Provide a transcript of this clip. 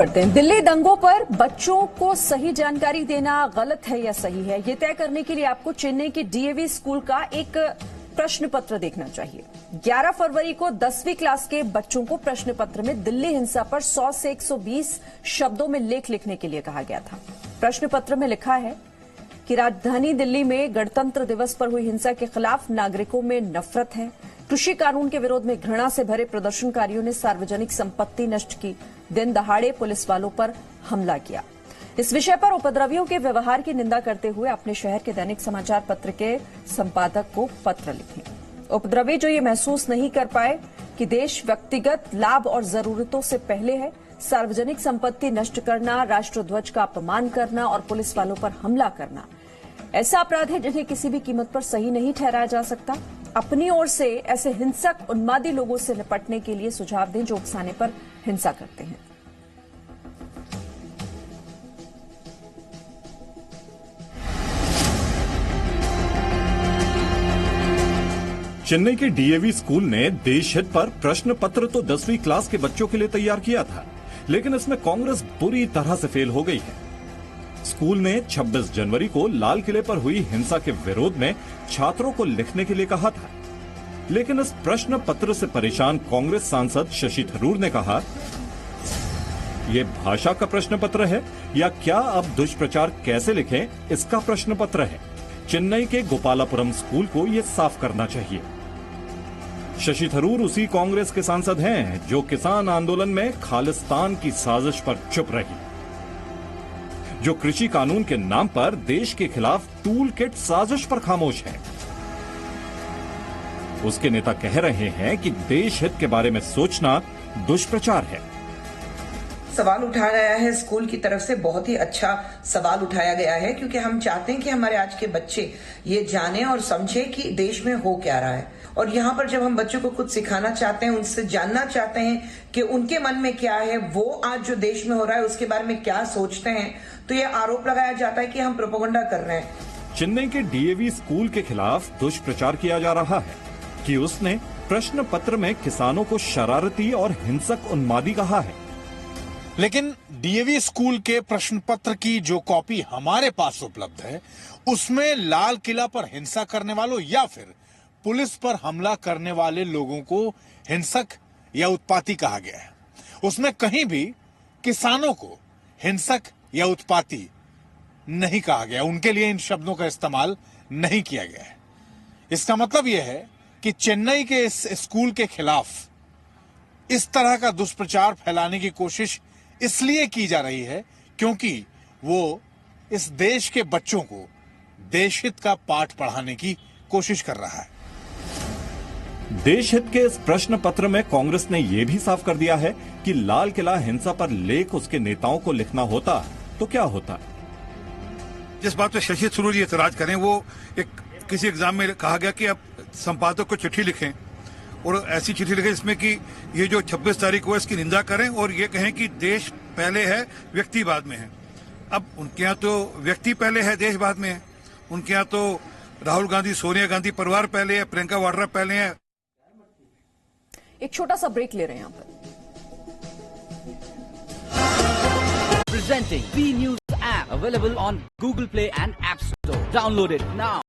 करते हैं। दिल्ली दंगों पर बच्चों को सही जानकारी देना गलत है या सही है, ये तय करने के लिए आपको चेन्नई के डीएवी स्कूल का एक प्रश्न पत्र देखना चाहिए। 11 फरवरी को 10वीं क्लास के बच्चों को प्रश्न पत्र में दिल्ली हिंसा पर 100 से 120 शब्दों में लेख लिखने के लिए कहा गया था। प्रश्न पत्र में लिखा है कि राजधानी दिल्ली में गणतंत्र दिवस पर हुई हिंसा के खिलाफ नागरिकों में नफरत है। कृषि कानून के विरोध में घृणा से भरे प्रदर्शनकारियों ने सार्वजनिक संपत्ति नष्ट की, दिन दहाड़े पुलिस वालों पर हमला किया। इस विषय पर उपद्रवियों के व्यवहार की निंदा करते हुए अपने शहर के दैनिक समाचार पत्र के संपादक को पत्र लिखें। उपद्रवी जो ये महसूस नहीं कर पाए कि देश व्यक्तिगत लाभ और जरूरतों से पहले है, सार्वजनिक संपत्ति नष्ट करना, राष्ट्रध्वज का अपमान करना और पुलिस वालों पर हमला करना ऐसा अपराध है जिन्हें किसी भी कीमत पर सही नहीं ठहराया जा सकता। अपनी ओर से ऐसे हिंसक उन्मादी लोगों से निपटने के लिए सुझाव दें जो उकसाने पर हिंसा करते हैं। चेन्नई के डीएवी स्कूल ने देश हित पर प्रश्न पत्र तो 10वीं क्लास के बच्चों के लिए तैयार किया था, लेकिन इसमें कांग्रेस बुरी तरह से फेल हो गई है। स्कूल ने 26 जनवरी को लाल किले पर हुई हिंसा के विरोध में छात्रों को लिखने के लिए कहा था, लेकिन इस प्रश्न पत्र से परेशान कांग्रेस सांसद शशि थरूर ने कहा, ये भाषा का प्रश्न पत्र है या क्या अब दुष्प्रचार कैसे लिखें इसका प्रश्न पत्र है। चेन्नई के गोपालापुरम स्कूल को यह साफ करना चाहिए। शशि थरूर उसी कांग्रेस के सांसद हैं जो किसान आंदोलन में खालिस्तान की साजिश पर चुप रही, जो कृषि कानून के नाम पर देश के खिलाफ टूल किट साजिश पर खामोश है। उसके नेता कह रहे हैं कि देश हित के बारे में सोचना दुष्प्रचार है। सवाल उठाया गया है स्कूल की तरफ से, बहुत ही अच्छा सवाल उठाया गया है, क्योंकि हम चाहते हैं कि हमारे आज के बच्चे ये जाने और समझे कि देश में हो क्या रहा है। और यहाँ पर जब हम बच्चों को कुछ सिखाना चाहते हैं, उनसे जानना चाहते हैं कि उनके मन में क्या है, वो आज जो देश में हो रहा है उसके बारे में क्या सोचते हैं, तो ये आरोप लगाया जाता है कि हम प्रोपेगेंडा कर रहे हैं। चेन्नई के डीएवी स्कूल के खिलाफ दुष्प्रचार किया जा रहा है कि उसने प्रश्न पत्र में किसानों को शरारती और हिंसक उन्मादी कहा है। लेकिन डीएवी स्कूल के प्रश्न पत्र की जो कॉपी हमारे पास उपलब्ध है, उसमें लाल किला पर हिंसा करने वालों या फिर पुलिस पर हमला करने वाले लोगों को हिंसक या उत्पाती कहा गया है। उसमें कहीं भी किसानों को हिंसक या उत्पाती नहीं कहा गया, उनके लिए इन शब्दों का इस्तेमाल नहीं किया गया है। इसका मतलब यह है कि चेन्नई के इस स्कूल के खिलाफ इस तरह का दुष्प्रचार फैलाने की कोशिश इसलिए की जा रही है क्योंकि वो इस देश के बच्चों को देशहित का पाठ पढ़ाने की कोशिश कर रहा है। देश हित के इस प्रश्न पत्र में कांग्रेस ने यह भी साफ कर दिया है कि लाल किला हिंसा पर लेख उसके नेताओं को लिखना होता तो क्या होता। जिस बात पे शशि थरूर जी एतराज करें, वो एक किसी एग्जाम में कहा गया कि आप संपादक को चिट्ठी लिखें और ऐसी चिट्ठी लिखें जिसमें कि ये जो 26 तारीख को इसकी निंदा करें और ये कहें कि देश पहले है, व्यक्ति बाद में है। अब उनके यहाँ तो व्यक्ति पहले है, देश बाद में है। उनके यहाँ तो राहुल गांधी, सोनिया गांधी परिवार पहले है, प्रियंका वाड्रा पहले है। एक छोटा सा ब्रेक ले रहे हैं यहाँ पर। Presenting B News app available on Google Play and App Store. Download it now.